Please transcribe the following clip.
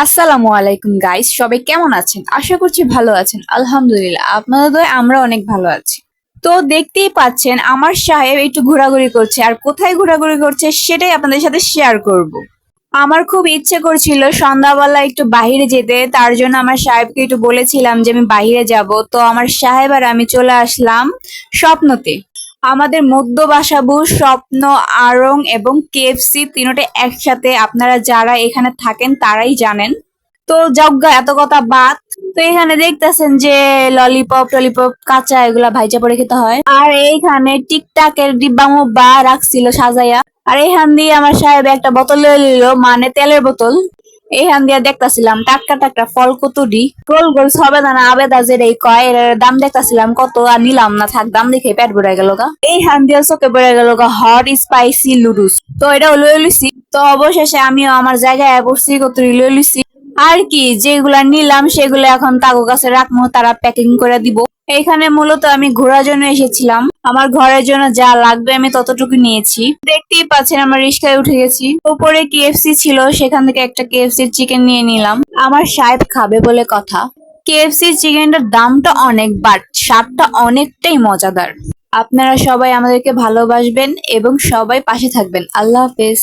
আসসালামু আলাইকুম গাইস, সবাই কেমন আছেন? আশা করছি ভালো আছেন। আলহামদুলিল্লাহ, আপনাদের দয়ায় আমরা অনেক ভালো আছি। তো দেখতেই পাচ্ছেন আমার সাহেব একটু ঘোরাঘুরি করছে, আর কোথায় ঘোরাঘুরি করছে সেটাই আপনাদের সাথে শেয়ার করব। আমার খুব ইচ্ছে করছিল সন্ধ্যাবেলা একটু বাইরে যেতে, তার জন্য আমার সাহেবকে একটু বলেছিলাম যে আমি বাইরে যাব। তো আমার সাহেব আর আমি চলে আসলাম স্বপ্নতে। আমাদের মধ্য বাসাবু, স্বপ্ন, আড়ং এবং কেএফসি তিনটে একসাথে। আপনারা যারা এখানে থাকেন তারাই জানেন। তো যজ্ঞা এত কথা বাদ। তো এখানে দেখতেছেন যে ললিপপ টলিপপ কাঁচা এগুলা ভাইজা পরে খেতে হয়। আর এইখানে টিকটাকের ডিব্বা মুব্বা রাখছিল সাজাইয়া। আর এইখান দিয়ে আমার সাহেব একটা বোতল লয়ে নিল, মানে তেলের বোতল। এইখান দিয়ে দেখতাছিলাম টাটকা টাটকা ফল কতুরি, গোল গোল সবেদানা আবেদা যেটাই কয়, এর দাম দেখতাছিলাম কত, আর নিলাম না, থাক, দাম দেখে পেট ভরে গেল গা। এইখান দিয়ে চোখে পড়ে গেল গা হট স্পাইসি লুডুস। তো এটা লয়ে লইছি। তো অবশেষে আমিও আমার জায়গায় বসছি, কতুরি লয়ে লইছি। আর কি যেগুলা নিলাম সেগুলো এখন তাগো কাছে রাখবো, তারা প্যাকিং করে দিব। এখানে মূলত আমি ঘোরার জন্য এসেছিলাম, আমার ঘরের জন্য যা লাগবে আমি ততটুকু নিয়েছি। দেখতেই পাচ্ছেন আমরা রিস্কায় উঠে গেছি। উপরে কেএফসি ছিল, সেখান থেকে একটা কেএফসি চিকেন নিয়ে নিলাম, আমার সাহেব খাবে বলে কথা। কেএফসি চিকেনটার দামটা অনেক, বাট স্বাদটা অনেকটাই মজাদার। আপনারা সবাই আমাদেরকে ভালোবাসবেন এবং সবাই পাশে থাকবেন। আল্লাহ হাফেজ।